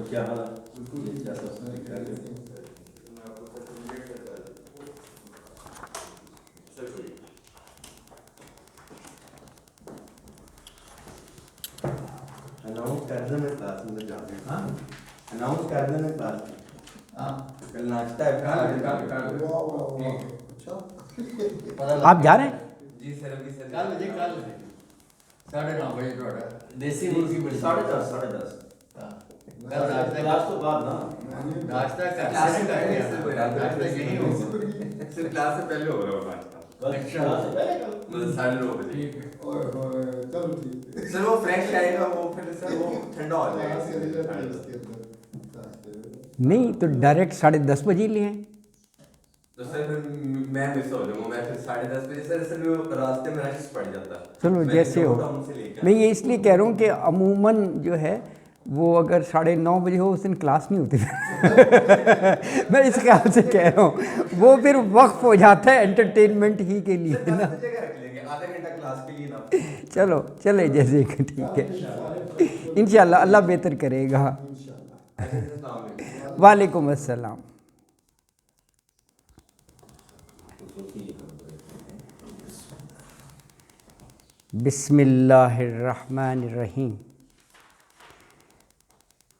کیا حال ہے؟ اناؤنس کر دیں میں کلاس میں جا رہے ہاں اناؤنس کر دیں میں کلاس میں ہاں کل ناشتہ ہے آپ جا رہے ہیں؟ جی سر ابھی سر کل 9:30 دیسی مرغی بڑی 10:30 کلاس تو بعد نا ناشتہ کلاس سے پہلے صرف کلاس سے پہلے ہو رہا ہو ناشتہ اچھا کلاس سے پہلے 9:30 بجے چلو ٹھیک سر وہ فریش آئے گا وہ پھر سر وہ ٹھنڈا ہو جائے گا نہیں تو ڈائریکٹ 10:30 بجے لے آئیں. تو سر میں مس ہو جاؤں گا میں پھر 10:30 بجے سر وہ راستے میں رش پڑ جاتا چلو جیسے ہو. میں یہ اس لیے کہہ رہا ہوں کہ عموماً جو ہے وہ اگر 9:30 بجے ہو اس دن کلاس نہیں ہوتی. میں اس خیال سے کہہ رہا ہوں وہ پھر وقف ہو جاتا ہے انٹرٹینمنٹ ہی کے لیے نا. آدھا گھنٹہ کلاس کے لیے نا چلو چلے جیسے ٹھیک ہے انشاءاللہ اللہ بہتر کرے گا. وعلیکم السلام. بسم اللہ الرحمن الرحیم.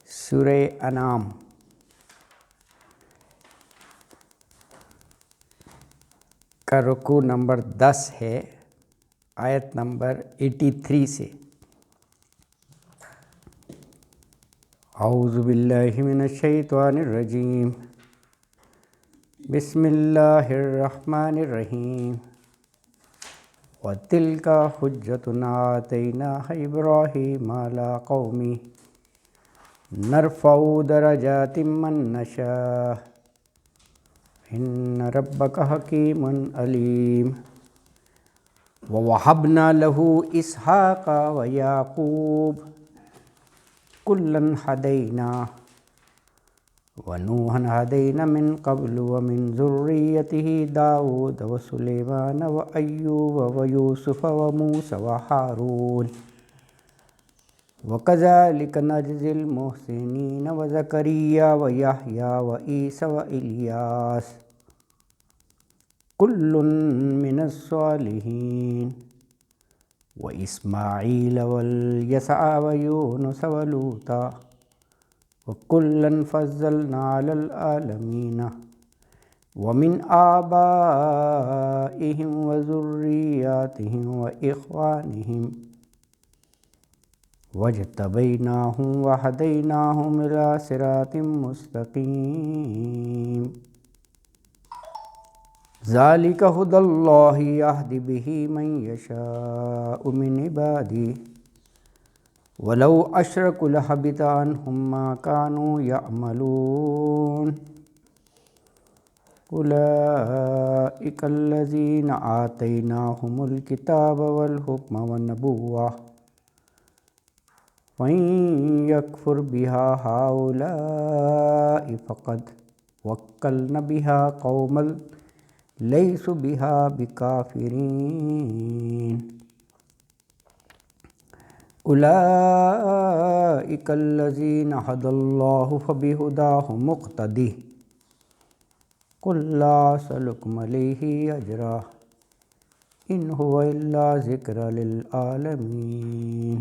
سورہ انعام کا رکوع نمبر 10 ہے آیت نمبر 83 سے. اعوذ باللہ من الشیطان الرجیم. بسم اللہ الرحمن الرحیم. وَتِلْكَ حُجَّتُنَا آتَيْنَاهَا إِبْرَاهِيمَ عَلَىٰ قَوْمِهِ نَرْفَعُ دَرَجَاتٍ مَّن نَّشَاءُ إِنَّ رَبَّكَ حَكِيمٌ عَلِيمٌ. وَوَهَبْنَا لَهُ إِسْحَاقَ وَيَعْقُوبَ كُلًّا هَدَيْنَا وَنُوحًا هَدَيْنَا مِن قَبْلُ وَمِن ذُرِّيَّتِهِ دَاوُودَ وَسُلَيْمَانَ وَأَيُّوبَ وَيُوسُفَ وَمُوسَىٰ وَهَارُونَ وَكَذَٰلِكَ نَجْزِي الْمُحْسِنِينَ وَزَكَرِيَّا وَيَحْيَىٰ وَعِيسَىٰ وَإِلْيَاسَ كُلٌّ مِّنَ الصَّالِحِينَ وَإِسْمَاعِيلَ وَالْيَسَعَ وَيُونُسَ وَلُوطًا وَكُلًّا فَضَّلْنَا عَلَى الْعَالَمِينَ وَمِنْ آبَائِهِمْ وَذُرِّيَّاتِهِمْ وَإِخْوَانِهِمْ وَاجْتَبَيْنَاهُمْ وَهَدَيْنَاهُمْ إِلَىٰ صِرَاطٍ مُّسْتَقِيمٍ. ذَلِكَ هُدَى اللَّهِ يَهْدِي بِهِ مَن يَشَاءُ مِنْ عِبَادِهِ وَلَوْ أَشْرَكُوا لَحَبِطَ عَنْهُم مَّا كَانُوا يَعْمَلُونَ. أُولَٰئِكَ الَّذِينَ آتَيْنَاهُمُ الْكِتَابَ وَالْحُكْمَ وَالنُّبُوَّةَ وَإِن يَكْفُرْ بِهَا هَٰؤُلَاءِ فَقَدْ وَكَّلْنَا بِهَا قَوْمًا لَيْسُوا بِهَا بِكَافِرِينَ. أُولَٰئِكَ الَّذِينَ هَدَى اللَّهُ فَبِهُدَاهُ مُقْتَدِهْ قُل لَّا أَسْأَلُكُمْ عَلَيْهِ أَجْرًا إِنْ هُوَ إِلَّا ذِكْرٌ لِّلْعَالَمِينَ.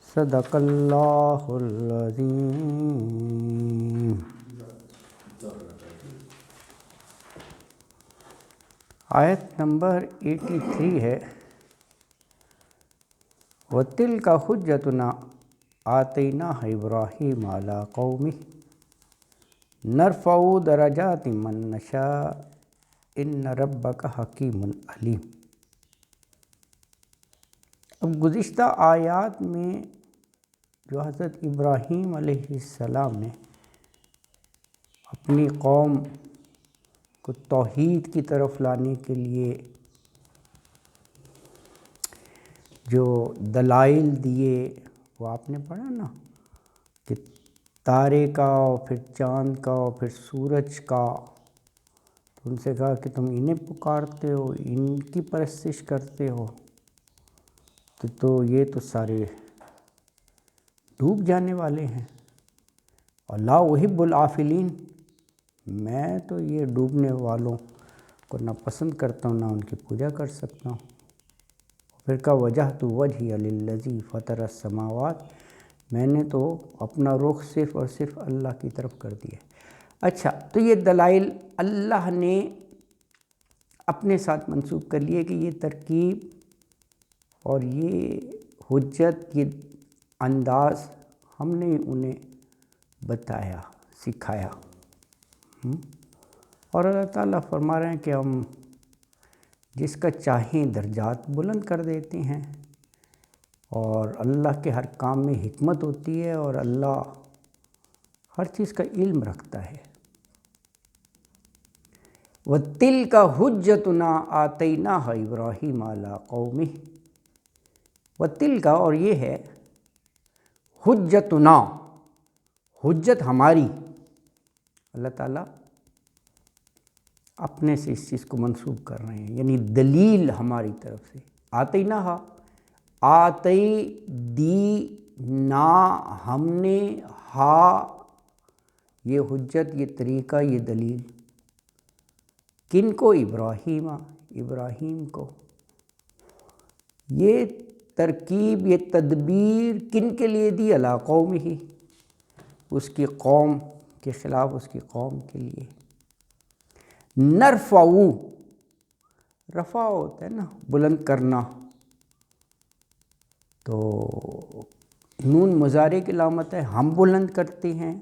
صدق اللہ العظیم. آیت نمبر 83 ہے. وَتِلْكَ حُجَّتُنَا آتَيْنَاهَا إِبْرَاهِيمَ عَلَىٰ قَوْمِهِ نَرْفَعُ دَرَجَاتٍ مَّن نَّشَاءُ إِنَّ رَبَّكَ حَكِيمٌ عَلِيمٌ. اب گزشتہ آیات میں جو حضرت ابراہیم علیہ السلام نے اپنی قوم کو توحید کی طرف لانے کے لیے جو دلائل دیے وہ آپ نے پڑھا نا کہ تارے کا اور پھر چاند کا اور پھر سورج کا. تو ان سے کہا کہ تم انہیں پکارتے ہو، ان کی پرستش کرتے ہو. تو یہ تو سارے ڈوب جانے والے ہیں. اور لا احب العافلین، میں تو یہ ڈوبنے والوں کو نہ پسند کرتا ہوں، نہ ان کی پوجا کر سکتا ہوں. پھر کہا وجہت وجہی للذی فطر السماوات، میں نے تو اپنا رخ صرف اور صرف اللہ کی طرف کر دیا. اچھا، تو یہ دلائل اللہ نے اپنے ساتھ منسوب کر لیے کہ یہ ترکیب اور یہ حجت، یہ انداز ہم نے انہیں بتایا، سکھایا. اور اللہ تعالیٰ فرما رہے ہیں کہ ہم جس کا چاہیں درجات بلند کر دیتے ہیں، اور اللہ کے ہر کام میں حکمت ہوتی ہے، اور اللہ ہر چیز کا علم رکھتا ہے. وَتِلْكَ حُجَّتُنَا آتَيْنَاهَا إِبْرَاهِيمَ عَلَىٰ قَوْمِهِ، وَتِلْكَ، اور یہ ہے حجتنا، حجت ہماری. اللہ تعالیٰ اپنے سے اس چیز کو منسوب کر رہے ہیں، یعنی دلیل ہماری طرف سے. آتیناہا، آتی دی نا، ہم نے، ہا یہ حجت، یہ طریقہ، یہ دلیل کن کو؟ ابراہیم، ابراہیم کو. یہ ترکیب، یہ تدبیر کن کے لیے دی؟ علی قومہ، اس کی قوم کے خلاف، اس کی قوم کے لیے. نرفعو، رفع ہوتا ہے نا بلند کرنا، تو نون مضارع کی علامت ہے، ہم بلند کرتے ہیں.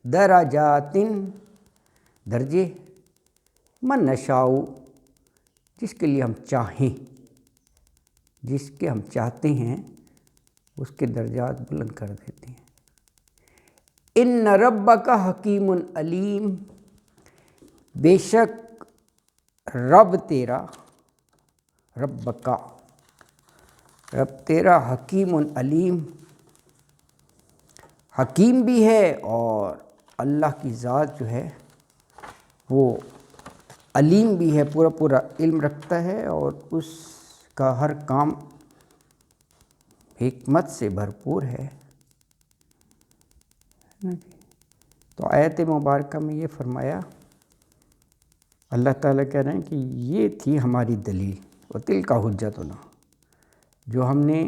درجات، درجے. من نشاء، جس کے لیے ہم چاہیں، جس کے ہم چاہتے ہیں اس کے درجات بلند کر دیتے ہیں. ان ربک حکیم علیم، بے شک رب تیرا، ربک، رب تیرا حکیم علیم، حکیم بھی ہے، اور اللہ کی ذات جو ہے وہ علیم بھی ہے، پورا پورا علم رکھتا ہے، اور اس کا ہر کام حکمت سے بھرپور ہے. تو آیت مبارکہ میں یہ فرمایا، اللہ تعالیٰ کہہ رہے ہیں کہ یہ تھی ہماری دلیل. وَتِلْكَ حُجَّتُنَا، جو ہم نے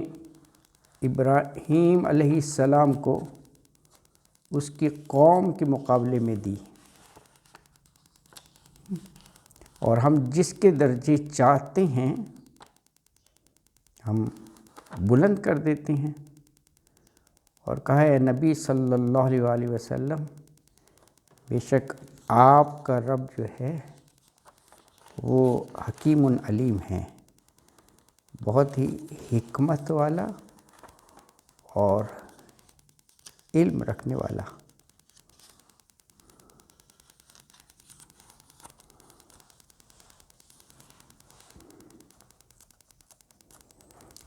ابراہیم علیہ السلام کو اس کی قوم کے مقابلے میں دی، اور ہم جس کے درجے چاہتے ہیں ہم بلند کر دیتے ہیں. اور کہا ہے نبی صلی اللہ علیہ وسلم، بے شک آپ کا رب جو ہے وہ حکیم علیم ہے، بہت ہی حکمت والا اور علم رکھنے والا.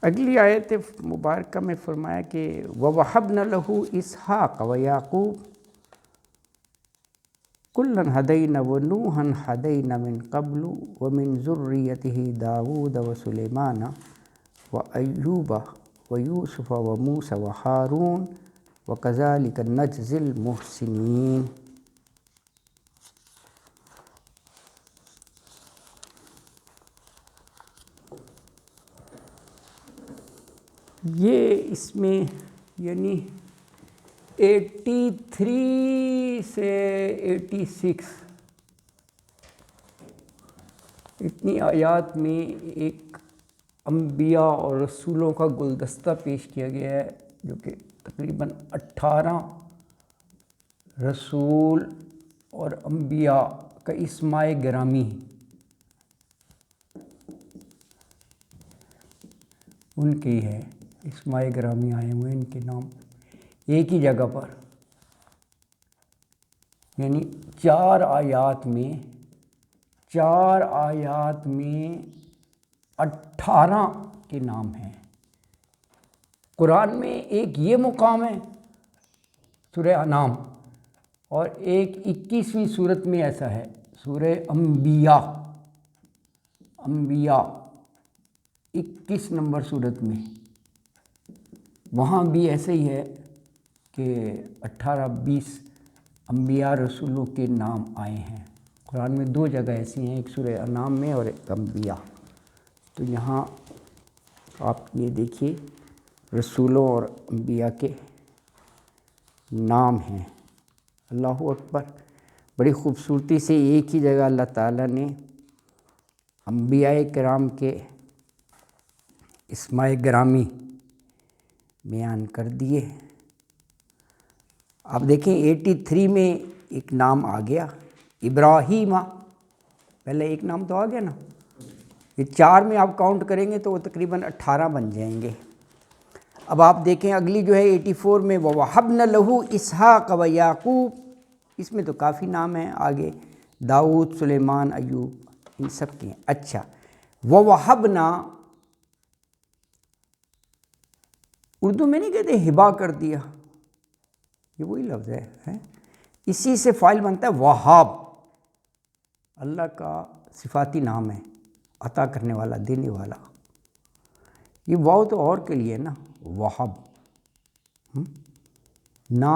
اگلی آیت مبارکہ میں فرمایا کہ وَوَهَبْنَا لَهُ إِسْحَاقَ وَيَعْقُوبَ كُلًّا هَدَيْنَا وَنُوحًا هَدَيْنَا مِن قَبْلُ وَمِن ذُرِّيَّتِهِ دَاوُودَ وَسُلَيْمَانَ وَأَيُّوبَ وَيُوسُفَ وَمُوسَى وَهَارُونَ وَكَذَلِكَ نَجْزِي الْمُحْسِنِينَ. یہ اس میں یعنی 83 سے 86 اتنی آیات میں ایک انبیاء اور رسولوں کا گلدستہ پیش کیا گیا ہے، جو کہ تقریباً 18 رسول اور انبیاء کا اسماء گرامی ان کی ہے، اسماء گرامی آئے ہوئے ان کے نام ایک ہی جگہ پر. یعنی 4 آیات میں 18 کے نام ہیں. قرآن میں ایک یہ مقام ہے سورہ انعام، اور ایک 21ویں صورت میں ایسا ہے سورہ انبیاء 21 نمبر صورت میں. وہاں بھی ایسے ہی ہے کہ 18-20 انبیاء رسولوں کے نام آئے ہیں قرآن میں. 2 جگہ ایسی ہیں، ایک سورہ انعام میں اور ایک انبیاء. تو یہاں آپ یہ دیکھیے رسولوں اور انبیاء کے نام ہیں. اللہ اکبر. بڑی خوبصورتی سے ایک ہی جگہ اللہ تعالیٰ نے انبیاء کرام کے اسماء گرامی بیان کر دیے. آپ دیکھیں 83 میں ایک نام آ گیا ابراہیم. پہلے ایک نام تو آ گیا نا. یہ 4 میں آپ کاؤنٹ کریں گے تو وہ تقریباً 18 بن جائیں گے. اب آپ دیکھیں اگلی جو ہے 84 میں وَوَهَبْنَا لَهُ إِسْحَاقَ وَيَعْقُوبَ. اس میں تو کافی نام ہیں آگے، داؤد، سلیمان، ایوب، ان سب کے ہیں. اچھا وَوَهَبْنَا اردو میں نہیں کہتے ہبا کر دیا، یہ وہی لفظ ہے. اسی سے فاعل بنتا ہے وہاب. اللہ کا صفاتی نام ہے، عطا کرنے والا، دینے والا. یہ واو تو اور کے لیے نا، وہب. نا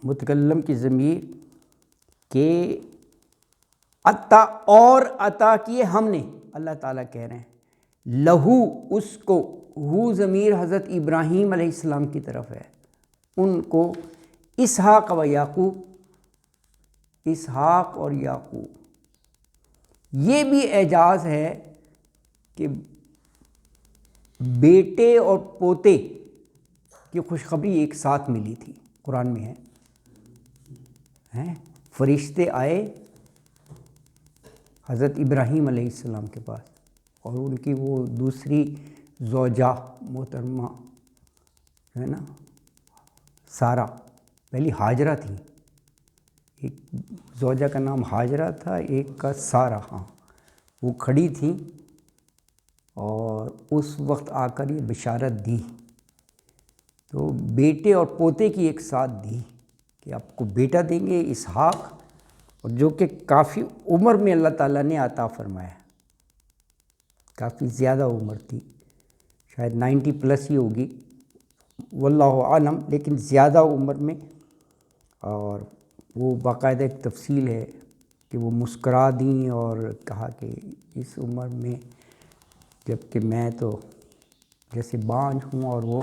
متکلم کی ضمیر کہ عطا اور عطا کیے ہم نے. اللہ تعالیٰ کہہ رہے ہیں لہو، اس کو. ہو ضمیر حضرت ابراہیم علیہ السلام کی طرف ہے، ان کو اسحاق و یعقوب، اسحاق اور یعقوب. یہ بھی اعجاز ہے کہ بیٹے اور پوتے کی خوشخبری ایک ساتھ ملی تھی. قرآن میں ہے فرشتے آئے حضرت ابراہیم علیہ السلام کے پاس، اور ان کی وہ دوسری زوجہ محترمہ ہے نا سارہ، پہلی ہاجرہ تھی. ایک زوجہ کا نام ہاجرہ تھا، ایک کا سارہ. ہاں وہ کھڑی تھی اور اس وقت آ کر یہ بشارت دی. تو بیٹے اور پوتے کی ایک ساتھ دی کہ آپ کو بیٹا دیں گے اسحاق، اور جو کہ کافی عمر میں اللہ تعالیٰ نے عطا فرمایا. کافی زیادہ عمر تھی، شاید 90+ ہی ہوگی، واللہ عالم، لیکن زیادہ عمر میں. اور وہ باقاعدہ ایک تفصیل ہے کہ وہ مسکرا دیں اور کہا کہ اس عمر میں، جب کہ میں تو جیسے بانجھ ہوں اور وہ،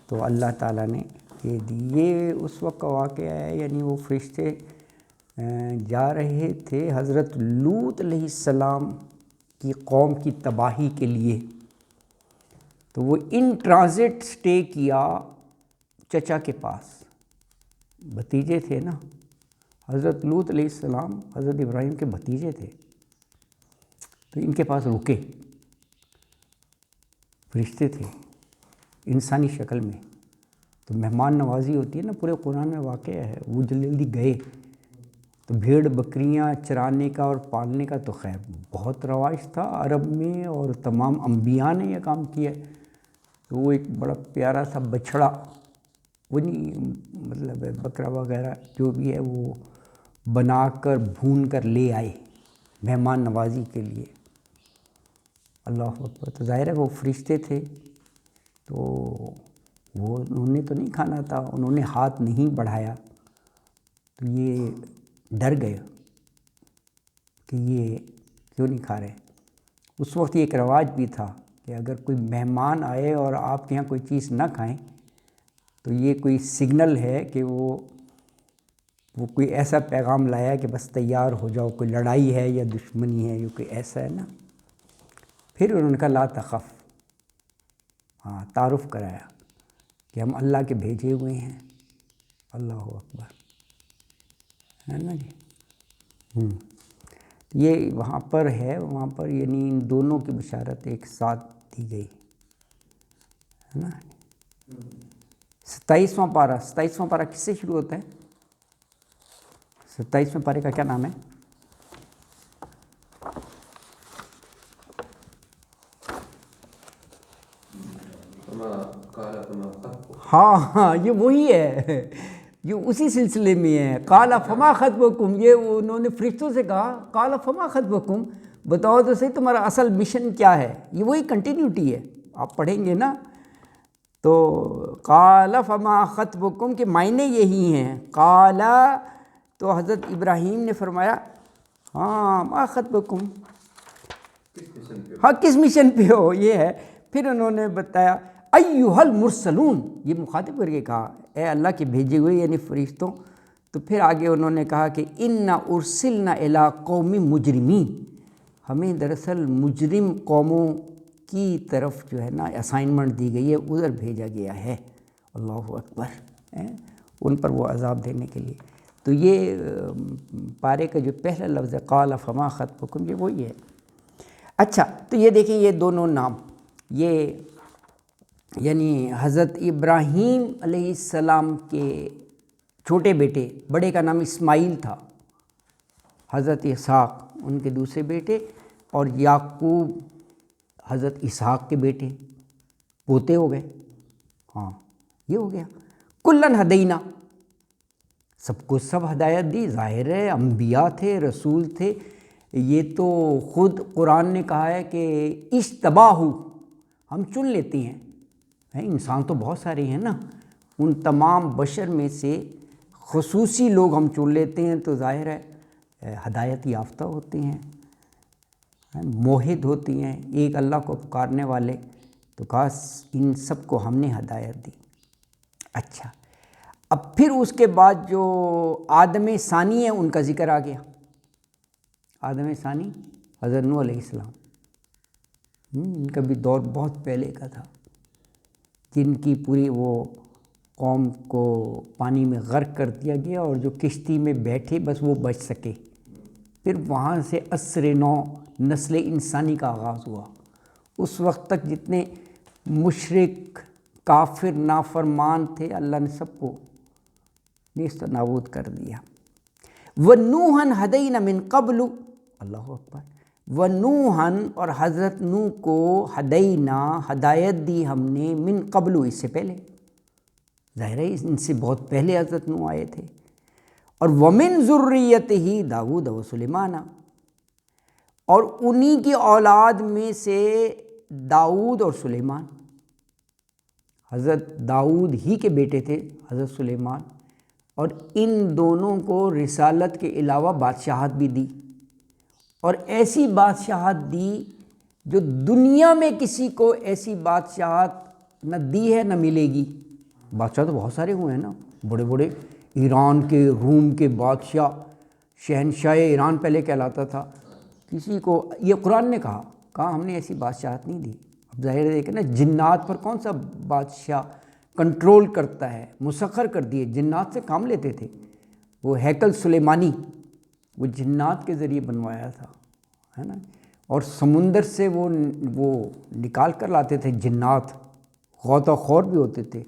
تو اللہ تعالیٰ نے یہ دی. یہ اس وقت کا واقعہ ہے، یعنی وہ فرشتے جا رہے تھے حضرت لوط علیہ السلام کی قوم کی تباہی کے لیے. تو وہ ان ٹرانزٹ سٹے کیا چچا کے پاس. بھتیجے تھے نا، حضرت لوط علیہ السلام حضرت ابراہیم کے بھتیجے تھے. تو ان کے پاس رکے. فرشتے تھے انسانی شکل میں. تو مہمان نوازی ہوتی ہے نا، پورے قرآن میں واقعہ ہے. وہ جلدی گئے تو بھیڑ بکریاں چرانے کا اور پالنے کا تو خیر بہت رواج تھا عرب میں، اور تمام انبیاء نے یہ کام کیا. تو وہ ایک بڑا پیارا سا بچھڑا، وہ نہیں مطلب بکرا وغیرہ جو بھی ہے، وہ بنا کر بھون کر لے آئے مہمان نوازی کے لیے. اللہ اکبر. تو ظاہر ہے وہ فرشتے تھے، تو وہ انہوں نے تو نہیں کھانا تھا، انہوں نے ہاتھ نہیں بڑھایا. تو یہ ڈر گئے کہ یہ کیوں نہیں کھا رہے. اس وقت یہ ایک رواج بھی تھا کہ اگر کوئی مہمان آئے اور آپ کے یہاں کوئی چیز نہ کھائیں تو یہ کوئی سگنل ہے کہ وہ کوئی ایسا پیغام لایا کہ بس تیار ہو جاؤ، کوئی لڑائی ہے یا دشمنی ہے یا کوئی ایسا ہے نا. پھر انہوں نے کہا لا تخف، ہاں تعارف کرایا کہ ہم اللہ کے بھیجے ہوئے ہیں. اللہ اکبر، ہے نا جی. یہ وہاں پر ہے، وہاں پر یعنی ان دونوں کی بشارت ایک ساتھ دی گئی ہے نا. 27واں پارہ کس سے شروع ہوتا ہے؟ 27ویں پارے کا کیا نام ہے؟ ہاں یہ وہی ہے، یہ اسی سلسلے میں ہے. قال فما خطبکم، یہ انہوں نے فرشتوں سے کہا قال فما خطبکم، بتاؤ تو صحیح تمہارا اصل مشن کیا ہے. یہ وہی کنٹینیوٹی ہے، آپ پڑھیں گے نا. 27 میں 27 میں پارے کا کیا نام ہے؟ 27 میں پارے کا کیا نام ہے؟ قال فما خطبکم، یہ انہوں نے فرشتوں سے کہا قال فما خطبکم، بتاؤ تو صحیح تمہارا اصل مشن کیا ہے. یہ وہی کنٹینیوٹی ہے، آپ پڑھیں گے نا. تو قال فما خطبکم کے معنی یہی ہیں. قال تو حضرت ابراہیم نے فرمایا ہاں ما خطبکم، ہاں کس مشن پہ ہو، یہ ہے. پھر انہوں نے بتایا ایھا المرسلون، یہ مخاطب کر کے کہا اے اللہ کے بھیجے ہوئے یعنی فرشتوں. تو پھر آگے انہوں نے کہا کہ انا ارسلنا الی قوم مجرمین، ہمیں دراصل مجرم قوموں کی طرف جو ہے نا اسائنمنٹ دی گئی ہے، ادھر بھیجا گیا ہے. اللہ اکبر، ان پر وہ عذاب دینے کے لیے. تو یہ پارے کا جو پہلا لفظ ہے قال فما خطبکم، یہ وہی ہے. اچھا تو یہ دیکھیں یہ دونوں نام، یہ یعنی حضرت ابراہیم علیہ السلام کے چھوٹے بیٹے، بڑے کا نام اسماعیل تھا، حضرت اسحاق ان کے دوسرے بیٹے، اور یعقوب حضرت اسحاق کے بیٹے، پوتے ہو گئے. ہاں یہ ہو گیا. کلن ہدینا، سب کو سب ہدایت دی. ظاہر ہے انبیاء تھے، رسول تھے. یہ تو خود قرآن نے کہا ہے کہ اجتباہ، ہم چن لیتے ہیں. انسان تو بہت سارے ہیں نا، ان تمام بشر میں سے خصوصی لوگ ہم چن لیتے ہیں. تو ظاہر ہے ہدایت یافتہ ہوتے ہیں، موحد ہوتی ہیں، ایک اللہ کو پکارنے والے. تو کہا ان سب کو ہم نے ہدایت دی. اچھا اب پھر اس کے بعد جو آدم ثانی ہیں ان کا ذکر آ گیا. آدم ثانی حضرت نوح علیہ السلام، ان کا بھی دور بہت پہلے کا تھا، جن کی پوری وہ قوم کو پانی میں غرق کر دیا گیا، اور جو کشتی میں بیٹھے بس وہ بچ سکے. پھر وہاں سے عصر نو نسل انسانی کا آغاز ہوا. اس وقت تک جتنے مشرک کافر نافرمان تھے اللہ نے سب کو نیست و نابود کر دیا. وَنُوحًا هَدَيْنَا مِن قَبْلُ، اللہ اکبر. وَنُوحًا، اور حضرت نوح کو ہدینا ہدایت دی ہم نے، من قبل اس سے پہلے. ظاہر ہے ان سے بہت پہلے حضرت نوح آئے تھے. اور وَمِن ذُرِّيَّتِهِ داؤد وسلیمان، اور انہی کی اولاد میں سے داؤد اور سلیمان. حضرت داؤد ہی کے بیٹے تھے حضرت سلیمان، اور ان دونوں کو رسالت کے علاوہ بادشاہت بھی دی، اور ایسی بادشاہت دی جو دنیا میں کسی کو ایسی بادشاہت نہ دی ہے نہ ملے گی. بادشاہ تو بہت سارے ہوئے ہیں نا، بڑے بڑے. ایران کے، روم کے بادشاہ، شہنشاہ ایران پہلے کہلاتا تھا. کسی کو یہ قرآن نے کہا ہم نے ایسی بادشاہت نہیں دی. اب ظاہر ہے کہ نا جنات پر کون سا بادشاہ کنٹرول کرتا ہے، مسخر کر دیے. جنات سے کام لیتے تھے. وہ ہیکل سلیمانی وہ جنات کے ذریعے بنوایا تھا، ہے نا. اور سمندر سے وہ نکال کر لاتے تھے جنات، غوطہ خور بھی ہوتے تھے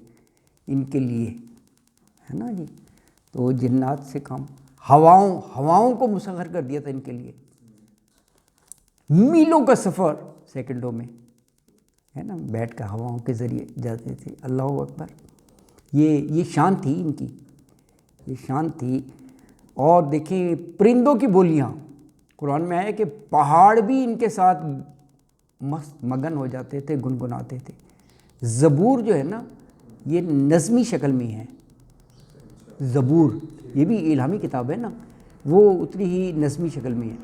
ان کے لیے، ہے نا جی. تو جنات سے کام، ہواؤں کو مسخر کر دیا تھا ان کے لیے. میلوں کا سفر سیکنڈوں میں، ہے نا، بیٹھ کر ہواؤں کے ذریعے جاتے تھے. اللہ اکبر. یہ شان تھی ان کی، یہ شان تھی. اور دیکھیں پرندوں کی بولیاں، قرآن میں آیا کہ پہاڑ بھی ان کے ساتھ مست مگن ہو جاتے تھے، گنگناتے تھے. زبور جو ہے نا یہ نظمی شکل میں ہے. زبور یہ بھی الہامی کتاب ہے نا، وہ اتنی ہی نظمی شکل میں ہے.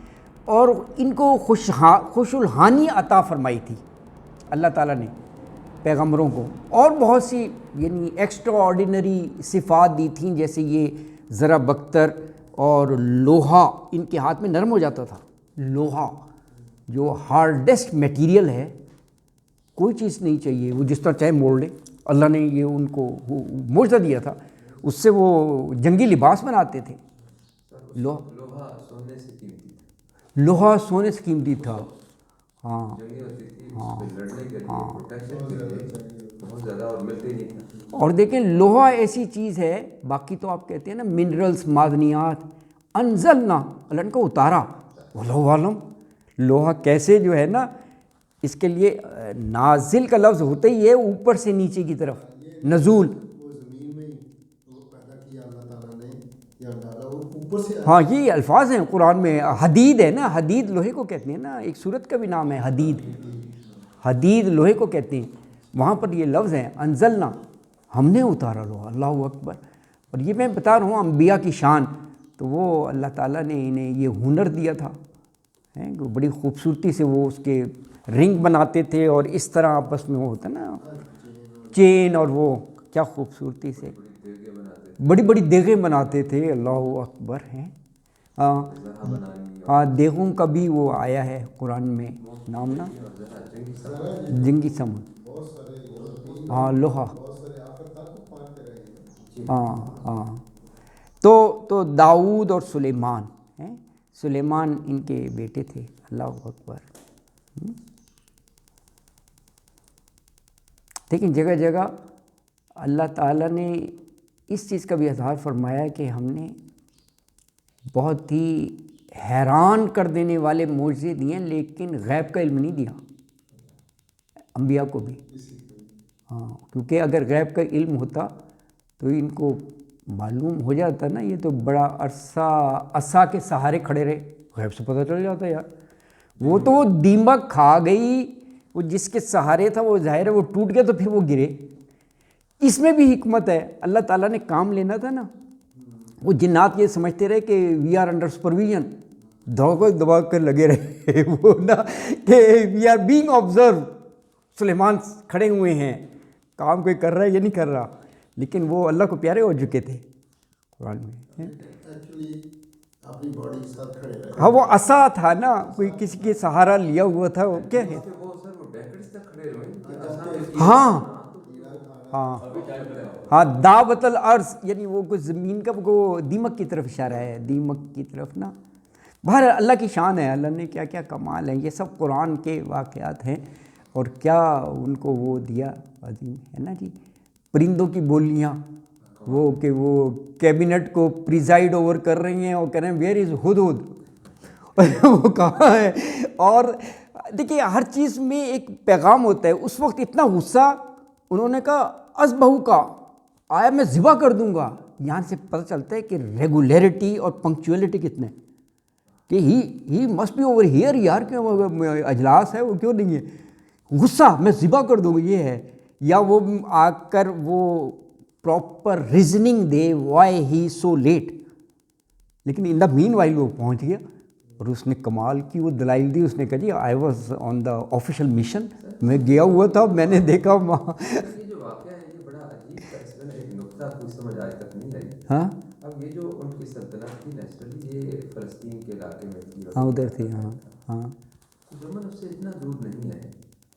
اور ان کو خوش الحانی عطا فرمائی تھی اللہ تعالیٰ نے پیغمبروں کو، اور بہت سی یعنی ایکسٹرا آرڈینری صفات دی تھیں، جیسے یہ ذرا بختر اور لوہا ان کے ہاتھ میں نرم ہو جاتا تھا. لوہا جو ہارڈسٹ میٹیریل ہے، کوئی چیز نہیں چاہیے، وہ جس طرح چاہے موڑ لے. اللہ نے یہ ان کو معجزہ دیا تھا، اس سے وہ جنگی لباس بناتے تھے. لوہا سونے سے قیمتی تھا. ہاں اور دیکھیں لوہا ایسی چیز ہے، باقی تو آپ کہتے ہیں نا منرلز، معدنیات، انزلنا، اللہ نے کو اتارا. واللہ عالم لوہا کیسے جو ہے نا، اس کے لیے نازل کا لفظ ہوتا ہی ہے اوپر سے نیچے کی طرف، نزول. ہاں یہ الفاظ ہیں قرآن میں. حدید ہے نا، حدید لوہے کو کہتے ہیں نا. ایک سورت کا بھی نام ہے حدید. حدید لوہے کو کہتے ہیں. وہاں پر یہ لفظ ہیں انزلنا، ہم نے اتارا لو، اللہ اکبر. اور یہ میں بتا رہا ہوں انبیاء کی شان، تو وہ اللہ تعالیٰ نے انہیں یہ ہنر دیا تھا کہ بڑی خوبصورتی سے وہ اس کے رنگ بناتے تھے، اور اس طرح آپس میں وہ ہوتا نا چین، اور وہ کیا خوبصورتی سے بڑی بڑی دیگیں بناتے تھے. اللہ اکبر ہیں. ہاں دیگوں کا بھی وہ آیا ہے قرآن میں نام نا، جنگی سمن، ہاں لوہا، ہاں. تو داؤد اور سلیمان ہیں، سلیمان ان کے بیٹے تھے. اللہ اکبر. لیکن جگہ جگہ اللہ تعالیٰ نے اس چیز کا بھی اظہار فرمایا ہے کہ ہم نے بہت ہی حیران کر دینے والے معجزے دیے، لیکن غیب کا علم نہیں دیا انبیاء کو بھی. ہاں کیونکہ اگر غیب کا علم ہوتا تو ان کو معلوم ہو جاتا نا، یہ تو بڑا عرصہ عصا کے سہارے کھڑے رہے، غیب سے پتہ چل جاتا یار. وہ تو دیمک کھا گئی، وہ جس کے سہارے تھا وہ ظاہر ہے وہ ٹوٹ گیا تو پھر وہ گرے. اس میں بھی حکمت ہے، اللہ تعالیٰ نے کام لینا تھا نا. وہ جنات یہ سمجھتے رہے کہ وی آر انڈر سپرویژن، دبا کر لگے رہے وہ نا کہ وی آر بینگ آبزرو. سلیمان کھڑے ہوئے ہیں، کام کوئی کر رہا ہے یا نہیں کر رہا، لیکن وہ اللہ کو پیارے ہو چکے تھے قرآن میں. ہاں وہ عصا تھا نا، کوئی کسی کے سہارا لیا ہوا تھا. وہ کیا ہے، ہاں ہاں ہاں دعوت الارض، یعنی وہ کچھ زمین کا وہ دیمک کی طرف اشارہ ہے، دیمک کی طرف نا. بہر اللہ کی شان ہے، اللہ نے کیا کیا کمال ہیں، یہ سب قرآن کے واقعات ہیں. اور کیا ان کو وہ دیا عظیم ہے نا جی. پرندوں کی بولیاں، وہ کہ وہ کیبنٹ کو پریزائڈ اوور کر رہی ہیں اور کہہ رہے ہیں ویئر از ہدہد وہ کہاں ہے. اور دیکھیے ہر چیز میں ایک پیغام ہوتا ہے. اس وقت اتنا غصہ، انہوں نے کہا اذبحو کا، آیا میں ذبح کر دوں گا. یہاں سے پتہ چلتا ہے کہ ریگولیرٹی اور پنکچولیٹی کتنے، کہ he must be over here یار، کیوں اجلاس ہے وہ کیوں نہیں ہے. غصہ میں ذبح کر دوں گا یہ ہے. یا وہ آ کر وہ proper reasoning they why he so let, لیکن ان دا مین وائل وہ پہنچ گیا اور اس نے کمال کی وہ دلائل دی. اس نے کہا جی I was on the official mission, میں گیا ہوا تھا، میں نے دیکھا وہاں. یہ جو واقعہ ہے یہ بڑا عجیب تھا، اس میں ایک نقطہ کوئی سمجھ آج تک نہیں آئی. ہاں اب یہ جو ان کی سلطنت تھی نیچرلی یہ فلسطین کے علاقے میں تھی، ہاں ادھر تھی. ہاں ہاں یمن اس سے اتنا دور نہیں ہے،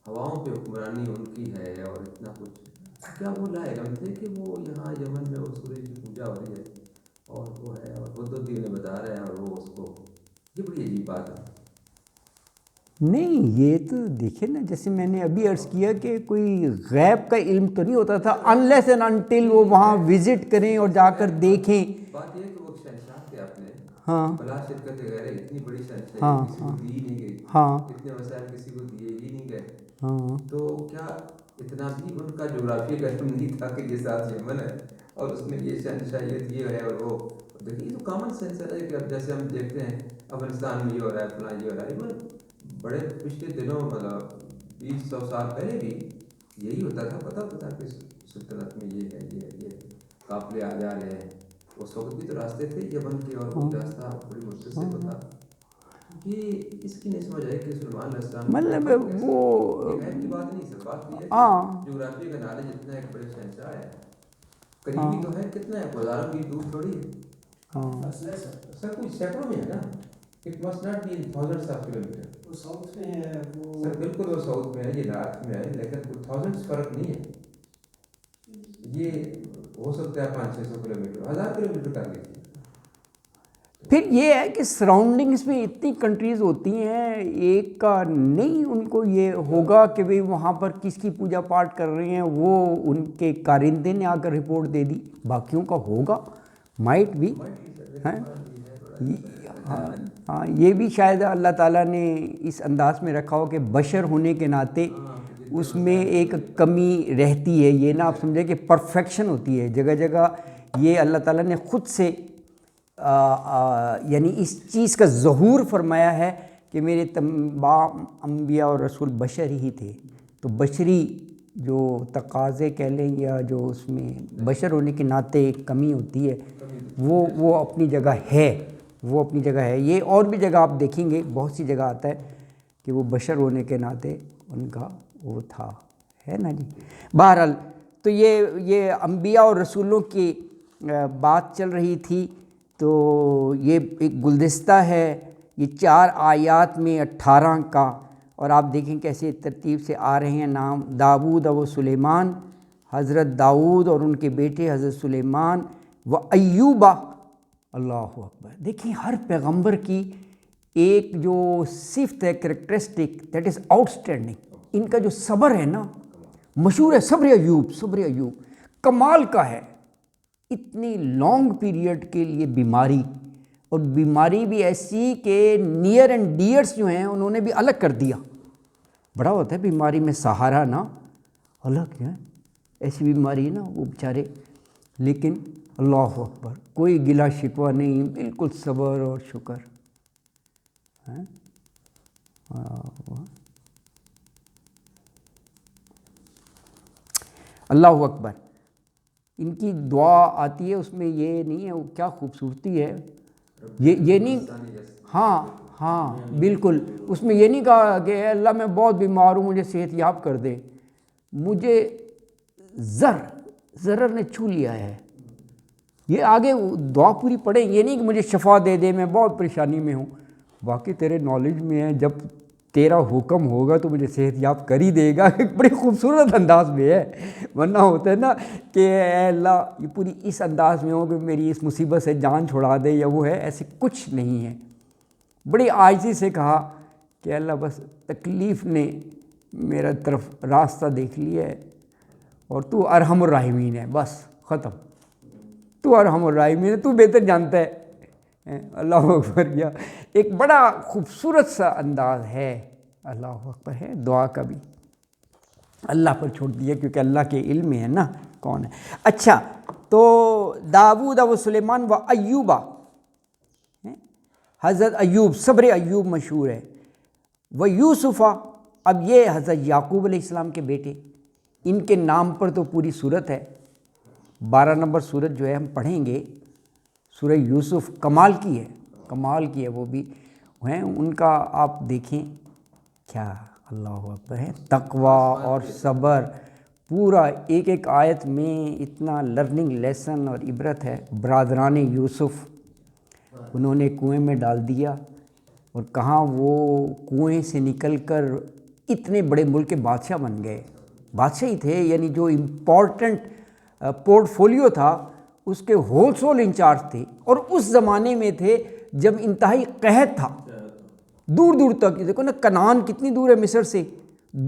ہواؤں پہ حکمرانی ان کی ہے اور اتنا کچھ. کیا وہ لا علم تھے کہ وہ یہاں یمن میں وہ سورج کی پوجا ہو رہی ہے اور وہ ہے اور بدھ نے بتا رہے ہیں اور وہ اس کو، یہ بڑی عجیب بات ہے. نہیں یہ تو دیکھیں نا، جیسے میں نے ابھی عرض کیا کہ کوئی غیب کا علم تو نہیں ہوتا تھا انلیس اینڈ انٹل وہ وہاں وزٹ کریں اور جا کر دیکھیں. بات یہ کہ وہ شہنشاہ تھے اپنے، ہاں بلا شرکت غیر اتنی بڑی شہنشاہی ہاں کسی کو دی ہی نہیں گئی، ہاں اتنے وسائل کسی کو دیے ہی نہیں گئے. ہاں تو کیا اتنا بھی ان کا جغرافیہ کا علم نہیں تھا کہ یہ ساتھ یمن ہے اور اس میں یہ شہنشاہیت یہ ہے. اور وہ دیکھیے یہ تو کامن سینس ہے کہ اب جیسے ہم دیکھتے ہیں افغانستان میں یہ ہو رہا ہے، فلاں یہ ہو رہا ہے. بڑے پچھلے دنوں مطلب 20-100 سال پہلے بھی یہی ہوتا تھا. پتہ ہوتا تھا کہ سلطنت میں یہ ہے، یہ قافلے آ جا رہے ہیں. اس وقت بھی تو راستے تھے یمن کے اور وہ راستہ بڑی مشکل سے ہوتا. یہ اس کی نہیں سمجھ آئی کہ سلمان علیہ السلام مطلب وہ غیب کی بات نہیں سر، بات یہ ہے ہاں کہ جغرافی کا نالج اتنا ایک بڑے شہنشاہ ہے، قریبی تو ہے، کتنا ہے، ہزاروں میل دور تھوڑی ہے. ہاں سر کوئی سینکڑوں میں ہے نا، it must not be in thousands of kilometre. وہ ساؤتھ میں ہے، وہ سر بالکل وہ ساؤتھ میں ہے، یہ نارتھ میں ہے، لیکن کوئی تھاؤزنڈس فرق نہیں ہے. یہ ہو سکتا ہے 500-600 کلو میٹر، 1000 کلو میٹر کر لیجیے. پھر یہ ہے کہ سراؤنڈنگس میں اتنی کنٹریز ہوتی ہیں، ایک کا نہیں ان کو یہ ہوگا کہ بھئی وہاں پر کس کی پوجا پاٹ کر رہے ہیں، وہ ان کے کارندے نے آ کر رپورٹ دے دی، باقیوں کا ہوگا مائٹ بھی. ہاں یہ بھی شاید اللہ تعالیٰ نے اس انداز میں رکھا ہو کہ بشر ہونے کے ناطے اس میں ایک کمی رہتی ہے. یہ نہ آپ سمجھیں کہ پرفیکشن ہوتی ہے، جگہ جگہ یہ اللہ تعالیٰ نے خود سے یعنی اس چیز کا ظہور فرمایا ہے کہ میرے تمام انبیاء اور رسول بشر ہی تھے. تو بشری جو تقاضے کہہ لیں یا جو اس میں بشر ہونے کے ناطے ایک کمی ہوتی ہے وہ اپنی جگہ ہے، وہ اپنی جگہ ہے۔ یہ اور بھی جگہ آپ دیکھیں گے، بہت سی جگہ آتا ہے کہ وہ بشر ہونے کے ناطے ان کا وہ تھا، ہے نا جی۔ بہرحال تو یہ انبیاء اور رسولوں کی بات چل رہی تھی، تو یہ ایک گلدستہ ہے، یہ 4 آیات میں 18 کا، اور آپ دیکھیں کیسے ترتیب سے آ رہے ہیں نام۔ داؤد و سلیمان، حضرت داؤد اور ان کے بیٹے حضرت سلیمان، و ایوبہ، اللہ اکبر۔ دیکھیں ہر پیغمبر کی ایک جو صفت ہے، characteristic, that is outstanding. ان کا جو صبر ہے نا، مشہور ہے صبر ایوب، صبر ایوب کمال کا ہے۔ اتنی لانگ پیریڈ کے لیے بیماری، اور بیماری بھی ایسی کہ نیئر اینڈ ڈیئرس جو ہیں انہوں نے بھی الگ کر دیا۔ بڑا ہوتا ہے بیماری میں سہارا نا، الگ کیا ایسی بیماری ہے نا وہ بیچارے، لیکن اللہ اکبر کوئی گلہ شکوہ نہیں، بالکل صبر اور شکر۔ اللہ اکبر۔ ان کی دعا آتی ہے، اس میں یہ نہیں ہے، وہ کیا خوبصورتی ہے، یہ نہیں، ہاں بالکل، اس میں یہ نہیں کہا کہ اے اللہ میں بہت بیمار ہوں مجھے صحت یاب کر دے، مجھے ضرر نے چھو لیا ہے۔ یہ آگے دعا پوری پڑھیں، یہ نہیں کہ مجھے شفا دے دے میں بہت پریشانی میں ہوں، واقعی تیرے نالج میں ہے، جب تیرا حکم ہوگا تو مجھے صحت یاب کر ہی دے گا۔ ایک بڑی خوبصورت انداز میں ہے، ورنہ ہوتا ہے نا کہ اے اللہ یہ پوری اس انداز میں ہو کہ میری اس مصیبت سے جان چھڑا دے یا وہ ہے، ایسے کچھ نہیں ہے۔ بڑی عاجزی سے کہا کہ اللہ بس تکلیف نے میرا طرف راستہ دیکھ لیا ہے، اور تو ارحم الراحمین ہے، بس ختم، تو ارحم الراحمین ہے، تو بہتر جانتا ہے۔ اللہ اکبر، کیا ایک بڑا خوبصورت سا انداز ہے، اللہ اکبر ہے دعا کا بھی۔ اللہ پر چھوڑ دیا کیونکہ اللہ کے علم میں ہے نا کون ہے۔ اچھا، تو داؤد و سلیمان و ایوبہ، حضرت ایوب، صبر ایوب مشہور ہے، و یوسفہ، اب یہ حضرت یعقوب علیہ السلام کے بیٹے، ان کے نام پر تو پوری سورت ہے، 12 نمبر سورت جو ہے ہم پڑھیں گے، سورہ یوسف، کمال کی ہے وہ بھی ہیں، ان کا آپ دیکھیں کیا اللہ اکبر ہے، تقوی اور صبر، پورا ایک آیت میں اتنا لرننگ لیسن اور عبرت ہے۔ برادران یوسف، انہوں نے کنویں میں ڈال دیا، اور کہاں وہ کنویں سے نکل کر اتنے بڑے ملک کے بادشاہ بن گئے، بادشاہ ہی تھے، یعنی جو امپورٹنٹ پورٹ فولیو تھا اس کے ہول سول انچارج تھے، اور اس زمانے میں تھے جب انتہائی قحط تھا، دور دور تک، دیکھو نا کنعان کتنی دور ہے مصر سے،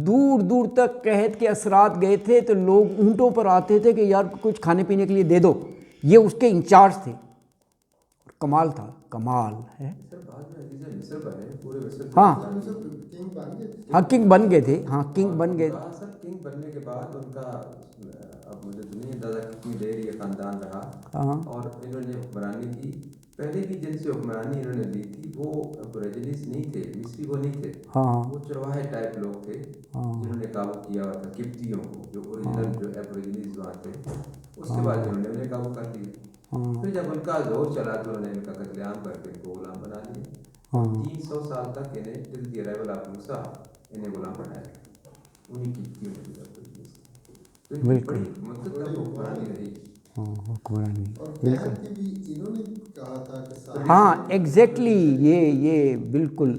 دور دور تک قحط کے اثرات گئے تھے، تو لوگ اونٹوں پر آتے تھے کہ یار کچھ کھانے پینے کے لیے دے دو، یہ اس کے انچارج تھے، کمال تھا، کمال ہے۔ ہاں کنگ بن گئے تھے، کنگ بن گئے، کنگ بننے کے بعد ان کا، اب مجھے تو نہیں اندازہ کتنی دیر یہ خاندان رہا، اور انہوں نے حکمرانی کی، پہلے بھی جن سے حکمرانی انہوں نے لی تھی وہ ابوریجنیز نہیں تھے، مصری وہ نہیں تھے، وہ چرواہے ٹائپ لوگ تھے جنہوں نے قابو کیا ہوا تھا قبطیوں کو، جو اوریجنل جو ابوریجنیز وہاں تھے، اس کے بعد انہوں نے انہیں قابو کر لیا، پھر جب ان کا زور چلا تو انہوں نے ان کا قتل عام کر کے ان کو غلام بنا لیا، 300 سال تک انہیں ٹل دی ارائیول آف موسیٰ انہیں غلام بنایا، انہیں قبطیوں نے بالکل ہاں ایگزیکٹلی، یہ بالکل،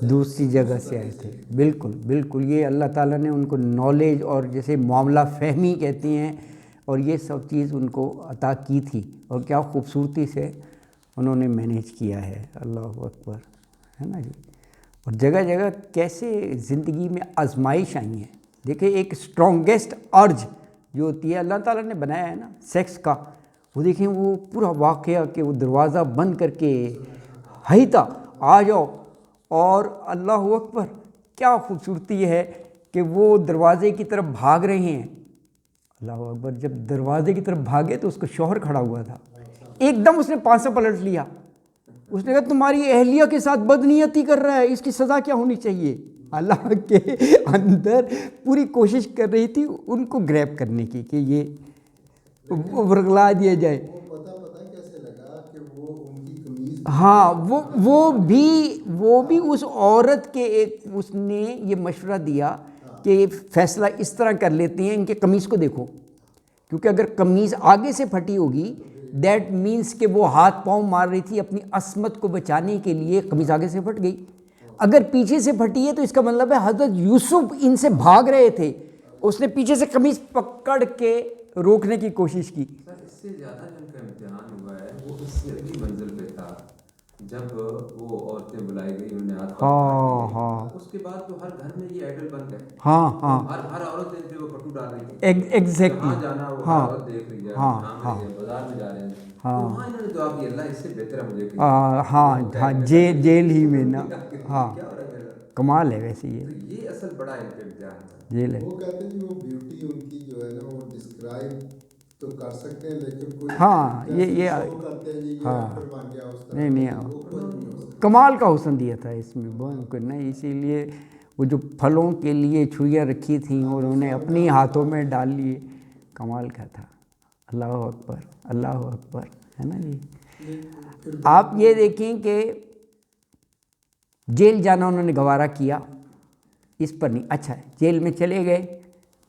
دوسری جگہ سے آئے تھے، بالکل یہ اللہ تعالیٰ نے ان کو نالج اور جیسے معاملہ فہمی کہتے ہیں، اور یہ سب چیز ان کو عطا کی تھی، اور کیا خوبصورتی سے انہوں نے مینیج کیا ہے، اللہ اکبر ہے نا جی۔ اور جگہ جگہ کیسے زندگی میں آزمائش آئی ہیں، دیکھیں ایک اسٹرانگیسٹ ارج جو ہوتی ہے اللہ تعالیٰ نے بنایا ہے نا سیکس کا، وہ دیکھیں وہ پورا واقعہ کہ وہ دروازہ بند کر کے ہیتا آ جاؤ، اور اللہ اکبر کیا خوبصورتی ہے کہ وہ دروازے کی طرف بھاگ رہے ہیں، اللہ اکبر، جب دروازے کی طرف بھاگے تو اس کا شوہر کھڑا ہوا تھا، ایک دم اس نے 500 پلٹ لیا، اس نے کہا تمہاری اہلیہ کے ساتھ بدنیتی کر رہا ہے، اس کی سزا کیا ہونی چاہیے؟ اللہ کے اندر پوری کوشش کر رہی تھی ان کو گریب کرنے کی کہ یہ ورگلا دیا جائے۔ پتہ کیسے لگا کہ وہ ان کی قمیض، ہاں وہ بھی اس عورت کے ایک اس نے یہ مشورہ دیا کہ یہ فیصلہ اس طرح کر لیتے ہیں، ان کے قمیض کو دیکھو، کیونکہ اگر قمیض آگے سے پھٹی ہوگی دیٹ مینس کہ وہ ہاتھ پاؤں مار رہی تھی اپنی عصمت کو بچانے کے لیے، قمیض آگے سے پھٹ گئی۔ اگر پیچھے سے پھٹی ہے تو اس کا مطلب ہے حضرت یوسف ان سے بھاگ رہے تھے، اس نے پیچھے سے قمیض پکڑ کے روکنے کی کوشش کی۔ سر اس سے زیادہ جن کا امتحان ہوا ہے وہ اس سے اگلی منزل پہ تھا، جب وہ عورتیں بلائی گئی انہوں نے ہاتھ ہاں اس کے بعد تو ہر گھر میں یہ آئیڈل بن گئے، ہاں ہر عورت ان پہ وہ پٹو ڈال رہی تھی، ایگزیکٹلی، کہاں جانا وہ ہر عورت دیکھ رہی ہے، بازار میں جا رہے ہیں، تو وہاں انہوں نے دعا کی اللہ اس سے بہتر ہے مجھے کہ ہاں جیل ہی میں نا، ہاں کیا ہو رہا ہے، کمال ہے ویسے یہ اصل بڑا ان کا امتحان ہے۔ جیل ہے۔ وہ کہتے ہیں وہ بیوٹی ان کی جو ہے نا وہ ڈسکرائب تو کر سکتے ہیں لیکن کوئی ہاں یہ کرتے ہیں جی ہاں ایکٹر بن گیا اس طرح، نہیں وہ کچھ نہیں ہو سکتا۔ کمال کا حسن دیا تھا اس میں بہت کچھ نہیں، اسی لیے وہ جو پھلوں کے لیے چھریاں رکھی تھیں اور انہوں نے اپنی ہاتھوں میں ڈال لیے، کمال کا تھا۔ اللہ اکبر، اللہ اکبر، ہے نا جی۔ آپ یہ دیکھیں کہ جیل جانا انہوں نے گوارا کیا، اس پر نہیں، اچھا جیل میں چلے گئے،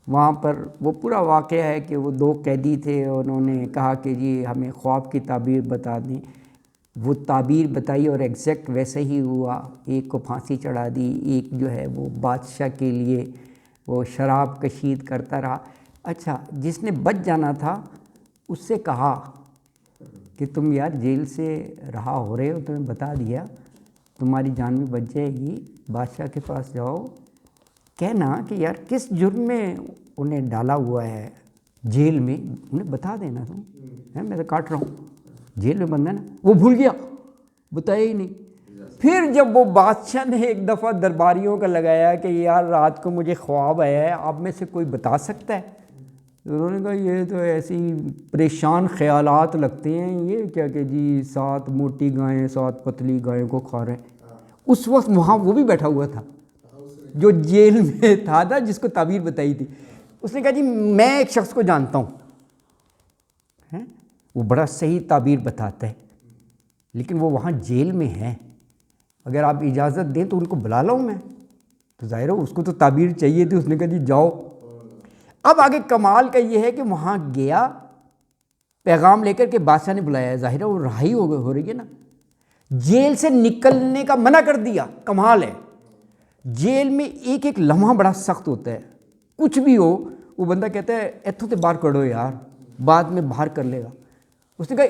وہاں پر وہ پورا واقعہ ہے کہ وہ 2 قیدی تھے، انہوں نے کہا کہ جی ہمیں خواب کی تعبیر بتا دیں، وہ تعبیر بتائی اور ایگزیکٹ ویسے ہی ہوا، ایک کو پھانسی چڑھا دی، ایک جو ہے وہ بادشاہ کے لیے وہ شراب کشید کرتا رہا۔ اچھا جس نے بچ جانا تھا اس سے کہا کہ تم یار جیل سے رہا ہو رہے ہو، تمہیں بتا دیا تمہاری جان بھی بچ جائے گی، بادشاہ کے پاس جاؤ، کہنا کہ یار کس جرم میں انہیں ڈالا ہوا ہے جیل میں، انہیں بتا دینا تم، میں تو کاٹ رہا ہوں، جیل میں بند ہے نا۔ وہ بھول گیا، بتایا ہی نہیں۔ پھر جب وہ بادشاہ نے ایک دفعہ درباریوں کا لگایا کہ یار رات کو مجھے خواب آیا ہے، آپ میں سے کوئی بتا سکتا ہے؟ انہوں نے کہا یہ تو ایسی پریشان خیالات لگتے ہیں، یہ کیا کہ جی 7 موٹی گائیں 7 پتلی گائیں کو کھا رہے ہیں۔ اس وقت وہاں وہ بھی بیٹھا ہوا تھا جو جیل میں تھا نا، جس کو تعبیر بتائی تھی، اس نے کہا جی میں ایک شخص کو جانتا ہوں، وہ بڑا صحیح تعبیر بتاتا ہے، لیکن وہ وہاں جیل میں ہے، اگر آپ اجازت دیں تو ان کو بلا لاؤں میں؟ تو ظاہر ہو اس کو تو تعبیر چاہیے تھی، اس نے کہا جی جاؤ۔ اب آگے کمال کا یہ ہے کہ وہاں گیا پیغام لے کر کے بادشاہ نے بلایا، ظاہر ہے وہ رہائی ہو رہی ہے نا، جیل سے نکلنے کا منع کر دیا۔ کمال ہے، جیل میں ایک ایک لمحہ بڑا سخت ہوتا ہے، کچھ بھی ہو وہ بندہ کہتا ہے ایتھوں تے باہر کڑو یار، بعد میں باہر کر لے گا۔ اس نے کہا